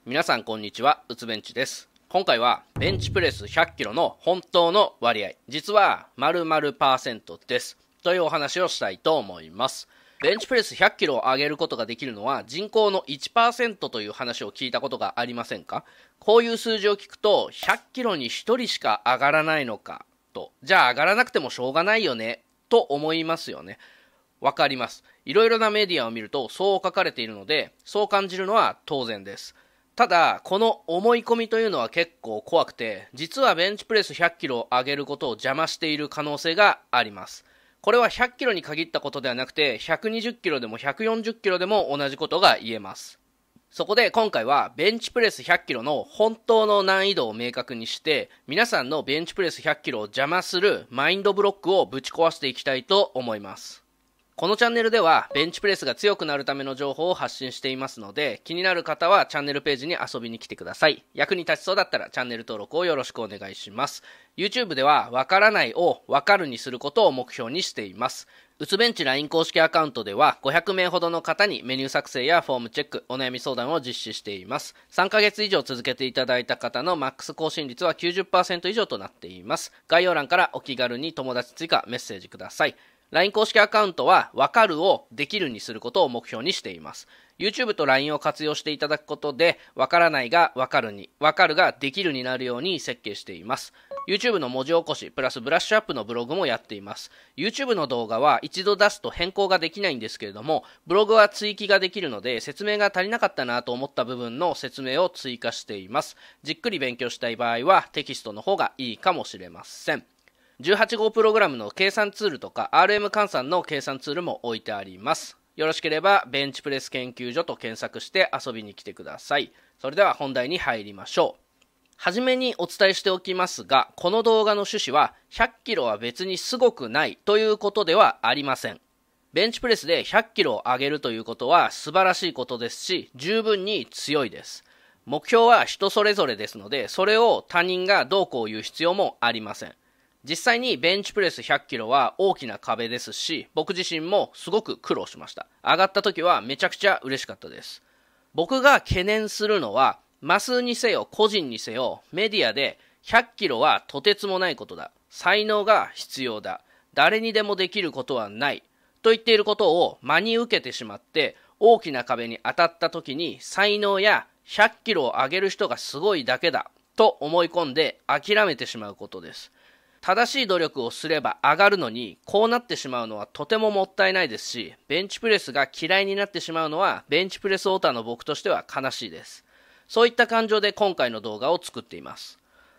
皆さんこんにちは、うつベンチです。今回はベンチプレス100キロの本当の割合、実は〇〇%ですというお話をしたいと思います。ベンチプレス100キロを上げることができるのは人口の 1% という話を聞いたことがありませんか？こういう数字を聞くと100キロに1人しか上がらないのかと、じゃあ上がらなくてもしょうがないよねと思いますよね。わかります。いろいろなメディアを見るとそう書かれているので、そう感じるのは当然です。ただ、この思い込みというのは結構怖くて、実はベンチプレス100キロを上げることを邪魔している可能性があります。これは100キロに限ったことではなくて、120キロでも140キロでも同じことが言えます。そこで今回はベンチプレス100キロの本当の難易度を明確にして、皆さんのベンチプレス100キロを邪魔するマインドブロックをぶち壊していきたいと思います。このチャンネルではベンチプレスが強くなるための情報を発信していますので、気になる方はチャンネルページに遊びに来てください。役に立ちそうだったらチャンネル登録をよろしくお願いします。YouTube ではわからないをわかるにすることを目標にしています。うつベンチ LINE 公式アカウントでは500名ほどの方にメニュー作成やフォームチェック、お悩み相談を実施しています。3ヶ月以上続けていただいた方のマックス更新率は 90% 以上となっています。概要欄からお気軽に友達追加メッセージください。LINE 公式アカウントはわかるをできるにすることを目標にしています。YouTube と LINE を活用していただくことで、わからないがわかるに、わかるができるになるように設計しています。YouTube の文字起こし、プラスブラッシュアップのブログもやっています。YouTube の動画は一度出すと変更ができないんですけれども、ブログは追記ができるので、説明が足りなかったなと思った部分の説明を追加しています。じっくり勉強したい場合はテキストの方がいいかもしれません。18号プログラムの計算ツールとか RM 換算の計算ツールも置いてあります。よろしければベンチプレス研究所と検索して遊びに来てください。それでは本題に入りましょう。はじめにお伝えしておきますが、この動画の趣旨は100キロは別にすごくないということではありません。ベンチプレスで100キロを上げるということは素晴らしいことですし、十分に強いです。目標は人それぞれですので、それを他人がどうこう言う必要もありません。実際にベンチプレス100キロは大きな壁ですし、僕自身もすごく苦労しました。上がった時はめちゃくちゃ嬉しかったです。僕が懸念するのは、マスにせよ個人にせよメディアで100キロはとてつもないことだ。才能が必要だ。誰にでもできることはない。と言っていることを真に受けてしまって、大きな壁に当たった時に才能や100キロを上げる人がすごいだけだと思い込んで諦めてしまうことです。正しい努力をすれば上がるのに、こうなってしまうのはとてももったいないですし、ベンチプレスが嫌いになってしまうのは、ベンチプレスオーターの僕としては悲しいです。そういった感情で今回の動画を作っています。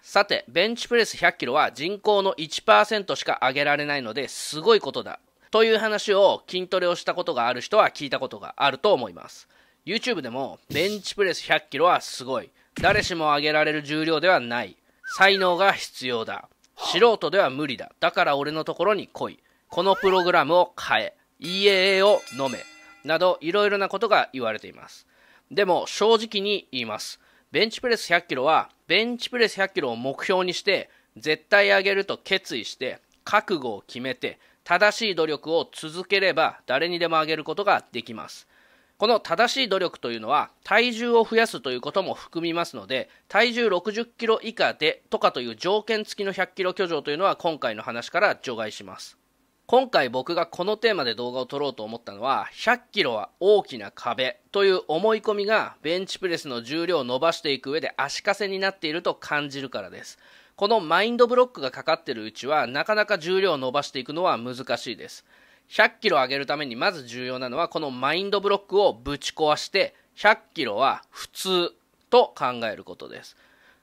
さて、ベンチプレス100キロは人口の 1% しか上げられないのですごいことだ。という話を筋トレをしたことがある人は聞いたことがあると思います。YouTube でも、ベンチプレス100キロはすごい。誰しも上げられる重量ではない。才能が必要だ。素人では無理だ。だから俺のところに来い。このプログラムを変え。EAA を飲め。など、いろいろなことが言われています。でも、正直に言います。ベンチプレス100キロは、ベンチプレス100キロを目標にして、絶対上げると決意して、覚悟を決めて、正しい努力を続ければ、誰にでも上げることができます。この正しい努力というのは体重を増やすということも含みますので、体重60キロ以下でとかという条件付きの100キロ挙上というのは今回の話から除外します。今回僕がこのテーマで動画を撮ろうと思ったのは、100キロは大きな壁という思い込みがベンチプレスの重量を伸ばしていく上で足かせになっていると感じるからです。このマインドブロックがかかっているうちはなかなか重量を伸ばしていくのは難しいです。100キロ上げるためにまず重要なのはこのマインドブロックをぶち壊して100キロは普通と考えることです。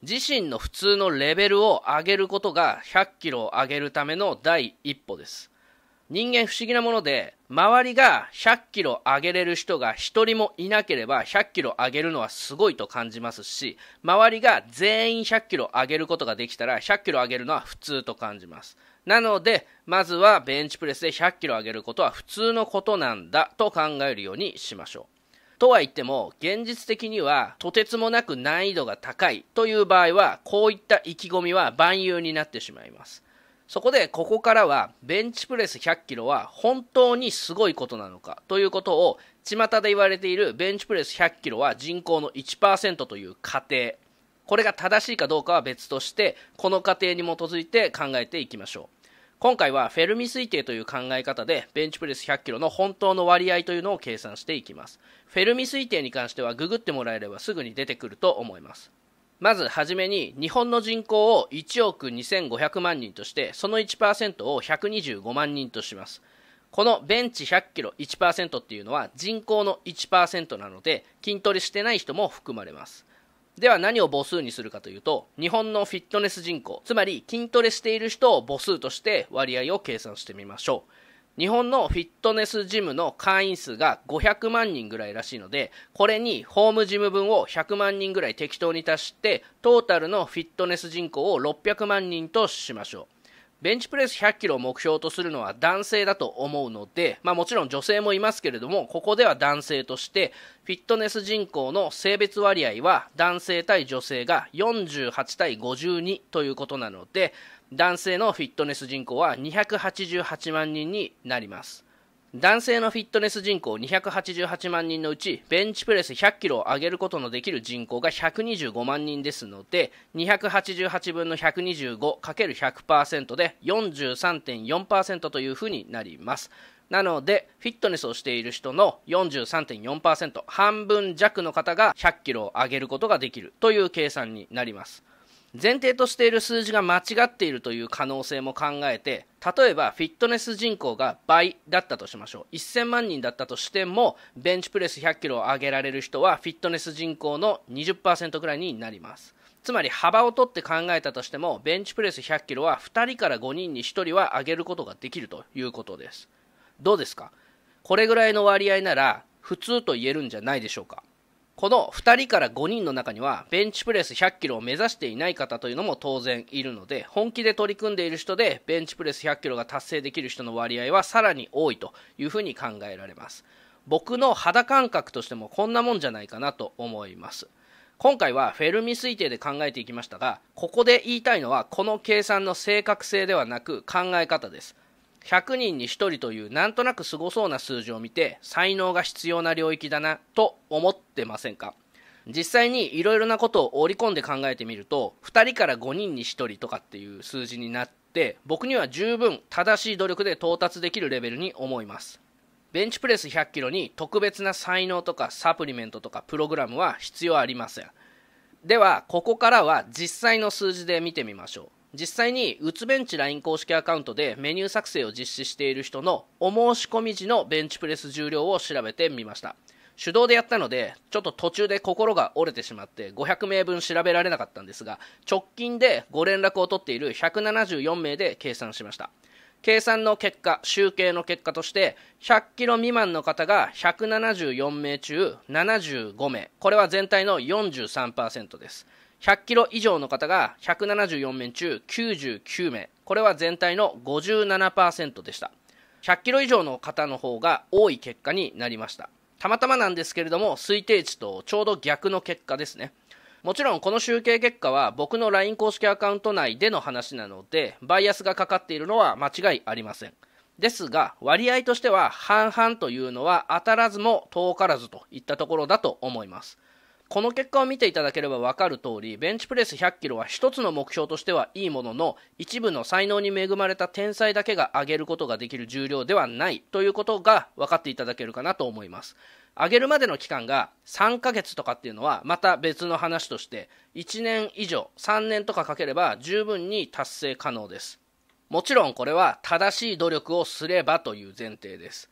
自身の普通のレベルを上げることが100キロを上げるための第一歩です。人間不思議なもので、周りが100キロ上げれる人が一人もいなければ100キロ上げるのはすごいと感じますし、周りが全員100キロ上げることができたら100キロ上げるのは普通と感じます。なので、まずはベンチプレスで100キロ上げることは普通のことなんだと考えるようにしましょう。とは言っても、現実的にはとてつもなく難易度が高いという場合は、こういった意気込みは万有になってしまいます。そこでここからはベンチプレス100キロは本当にすごいことなのかということを巷で言われているベンチプレス100キロは人口の 1% という仮定。これが正しいかどうかは別として、この仮定に基づいて考えていきましょう。今回はフェルミ推定という考え方でベンチプレス100キロの本当の割合というのを計算していきます。フェルミ推定に関してはググってもらえればすぐに出てくると思います。まずはじめに日本の人口を1億2500万人として、その 1% を125万人とします。このベンチ100キロ 1% っていうのは人口の 1% なので、筋トレしてない人も含まれます。では何を母数にするかというと、日本のフィットネス人口、つまり筋トレしている人を母数として割合を計算してみましょう。日本のフィットネスジムの会員数が500万人ぐらいらしいので、これにホームジム分を100万人ぐらい適当に足して、トータルのフィットネス人口を600万人としましょう。ベンチプレス100キロを目標とするのは男性だと思うので、もちろん女性もいますけれども、ここでは男性として、フィットネス人口の性別割合は男性対女性が48対52ということなので、男性のフィットネス人口は288万人になります。男性のフィットネス人口288万人のうち、ベンチプレス100キロを上げることのできる人口が125万人ですので、288分の 125×100% で 43.4% というふうになります。なので、フィットネスをしている人の 43.4%、半分弱の方が100キロを上げることができるという計算になります。前提としている数字が間違っているという可能性も考えて、例えばフィットネス人口が倍だったとしましょう。1000万人だったとしても、ベンチプレス100キロを上げられる人はフィットネス人口の 20% くらいになります。つまり幅を取って考えたとしても、ベンチプレス100キロは2人から5人に1人は上げることができるということです。どうですか？これぐらいの割合なら普通と言えるんじゃないでしょうか。この2人から5人の中にはベンチプレス100キロを目指していない方というのも当然いるので、本気で取り組んでいる人でベンチプレス100キロが達成できる人の割合はさらに多いというふうに考えられます。僕の肌感覚としてもこんなもんじゃないかなと思います。今回はフェルミ推定で考えていきましたが、ここで言いたいのはこの計算の正確性ではなく考え方です。100人に1人というなんとなくすごそうな数字を見て、才能が必要な領域だなと思ってませんか？実際にいろいろなことを織り込んで考えてみると、2人から5人に1人とかっていう数字になって、僕には十分正しい努力で到達できるレベルに思います。ベンチプレス100キロに特別な才能とかサプリメントとかプログラムは必要ありません。ではここからは実際の数字で見てみましょう。実際にうつベンチ LINE 公式アカウントでメニュー作成を実施している人のお申し込み時のベンチプレス重量を調べてみました。手動でやったのでちょっと途中で心が折れてしまって500名分調べられなかったんですが、直近でご連絡を取っている174名で計算しました。計算の結果、集計の結果として100キロ未満の方が174名中75名、これは全体の 43% です。100キロ以上の方が174名中99名、これは全体の 57% でした。100キロ以上の方の方が多い結果になりました。たまたまなんですけれども、推定値とちょうど逆の結果ですね。もちろんこの集計結果は僕の LINE 公式アカウント内での話なので、バイアスがかかっているのは間違いありません。ですが、割合としては半々というのは当たらずも遠からずといったところだと思います。この結果を見ていただければ分かる通り、ベンチプレス100キロは一つの目標としてはいいものの、一部の才能に恵まれた天才だけが上げることができる重量ではないということが分かっていただけるかなと思います。上げるまでの期間が3ヶ月とかっていうのはまた別の話として、1年以上3年とかかければ十分に達成可能です。もちろんこれは正しい努力をすればという前提です。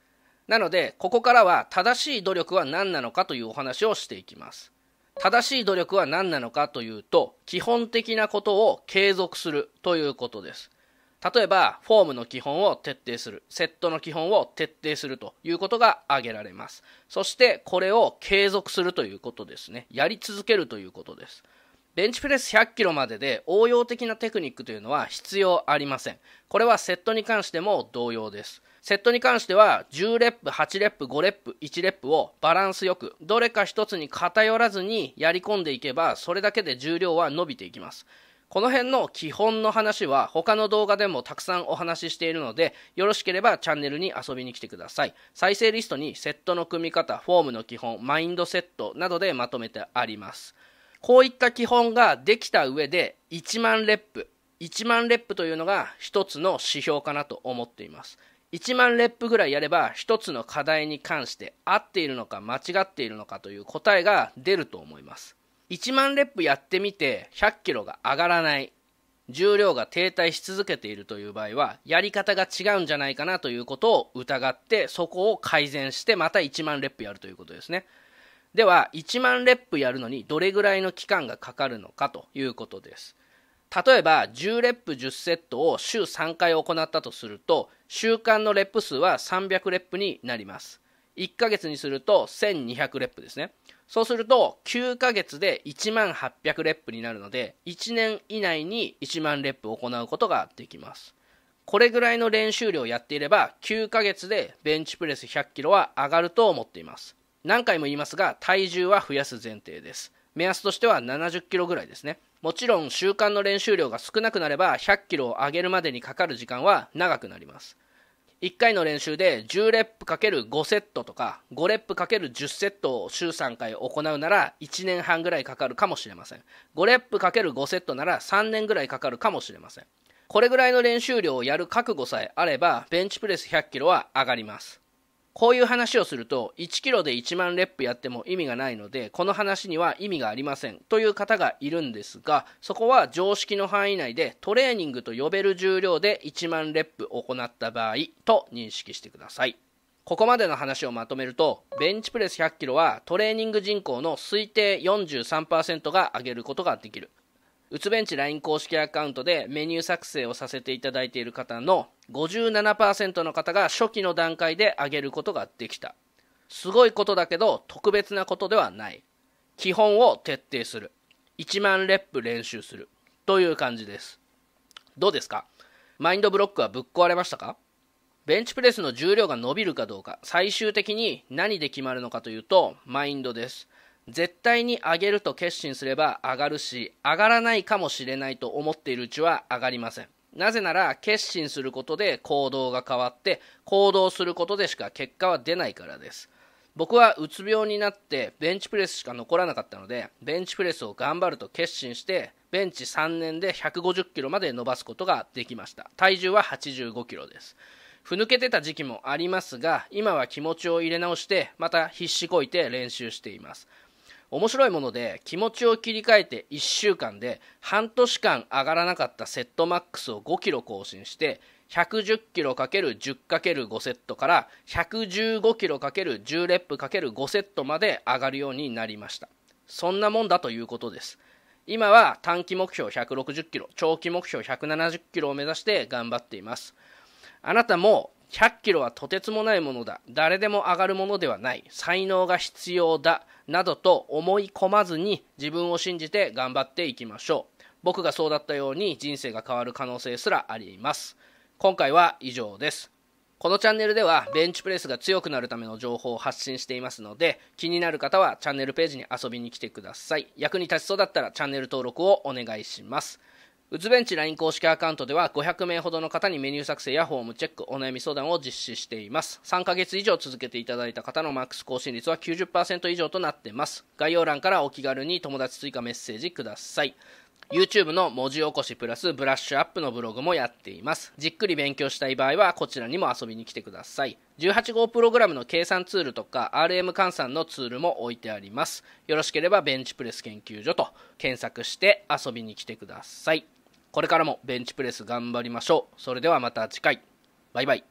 なのでここからは正しい努力は何なのかというお話をしていきます。正しい努力は何なのかというと、基本的なことを継続するということです。例えばフォームの基本を徹底する、セットの基本を徹底するということが挙げられます。そしてこれを継続するということですね。やり続けるということです。ベンチプレス100キロまでで応用的なテクニックというのは必要ありません。これはセットに関しても同様です。セットに関しては10レップ、8レップ、5レップ、1レップをバランスよく、どれか一つに偏らずにやり込んでいけば、それだけで重量は伸びていきます。この辺の基本の話は他の動画でもたくさんお話ししているので、よろしければチャンネルに遊びに来てください。再生リストにセットの組み方、フォームの基本、マインドセットなどでまとめてあります。こういった基本ができた上で1万レップというのが一つの指標かなと思っています。1万レップぐらいやれば一つの課題に関して合っているのか間違っているのかという答えが出ると思います。1万レップやってみて100キロが上がらない、重量が停滞し続けているという場合はやり方が違うんじゃないかなということを疑って、そこを改善してまた1万レップやるということですね。では1万レップやるのにどれぐらいの期間がかかるのかということです。例えば10レップ10セットを週3回行ったとすると、週間のレップ数は300レップになります。1ヶ月にすると1200レップですね。そうすると9ヶ月で1万800レップになるので、1年以内に1万レップを行うことができます。これぐらいの練習量をやっていれば9ヶ月でベンチプレス100キロは上がると思っています。何回も言いますが、体重は増やす前提です。目安としては70キロぐらいですね。もちろん週間の練習量が少なくなれば100キロを上げるまでにかかる時間は長くなります。1回の練習で10レップ ×5 セットとか5レップ ×10 セットを週3回行うなら1年半ぐらいかかるかもしれません。5レップ ×5 セットなら3年ぐらいかかるかもしれません。これぐらいの練習量をやる覚悟さえあればベンチプレス100キロは上がります。こういう話をすると1キロで1万レップやっても意味がないので、この話には意味がありませんという方がいるんですが、そこは常識の範囲内でトレーニングと呼べる重量で1万レップ行った場合と認識してください。ここまでの話をまとめると、ベンチプレス100キロはトレーニング人口の推定 43% が上げることができる。うつベンチ LINE 公式アカウントでメニュー作成をさせていただいている方の 57% の方が初期の段階で上げることができた。すごいことだけど特別なことではない。基本を徹底する。1万レップ練習する。という感じです。どうですか？マインドブロックはぶっ壊れましたか？ベンチプレスの重量が伸びるかどうか、最終的に何で決まるのかというと、マインドです。絶対に上げると決心すれば上がるし、上がらないかもしれないと思っているうちは上がりません。なぜなら決心することで行動が変わって、行動することでしか結果は出ないからです。僕はうつ病になってベンチプレスしか残らなかったので、ベンチプレスを頑張ると決心してベンチ3年で150キロまで伸ばすことができました。体重は85キロです。ふぬけてた時期もありますが、今は気持ちを入れ直してまた必死こいて練習しています。面白いもので、気持ちを切り替えて1週間で半年間上がらなかったセットマックスを5キロ更新して、110キロ ×10×5 セットから115キロ ×10 レップ ×5 セットまで上がるようになりました。そんなもんだということです。今は短期目標160キロ、長期目標170キロを目指して頑張っています。あなたも100キロはとてつもないものだ、誰でも上がるものではない、才能が必要だなどと思い込まずに自分を信じて頑張っていきましょう。僕がそうだったように人生が変わる可能性すらあります。今回は以上です。このチャンネルではベンチプレスが強くなるための情報を発信していますので、気になる方はチャンネルページに遊びに来てください。役に立ちそうだったらチャンネル登録をお願いします。うつベンチ LINE 公式アカウントでは500名ほどの方にメニュー作成やフォームチェック、お悩み相談を実施しています。3ヶ月以上続けていただいた方のマックス更新率は 90% 以上となっています。概要欄からお気軽に友達追加メッセージください。YouTube の文字起こしプラスブラッシュアップのブログもやっています。じっくり勉強したい場合はこちらにも遊びに来てください。18号プログラムの計算ツールとか RM 換算のツールも置いてあります。よろしければベンチプレス研究所と検索して遊びに来てください。これからもベンチプレス頑張りましょう。それではまた次回。バイバイ。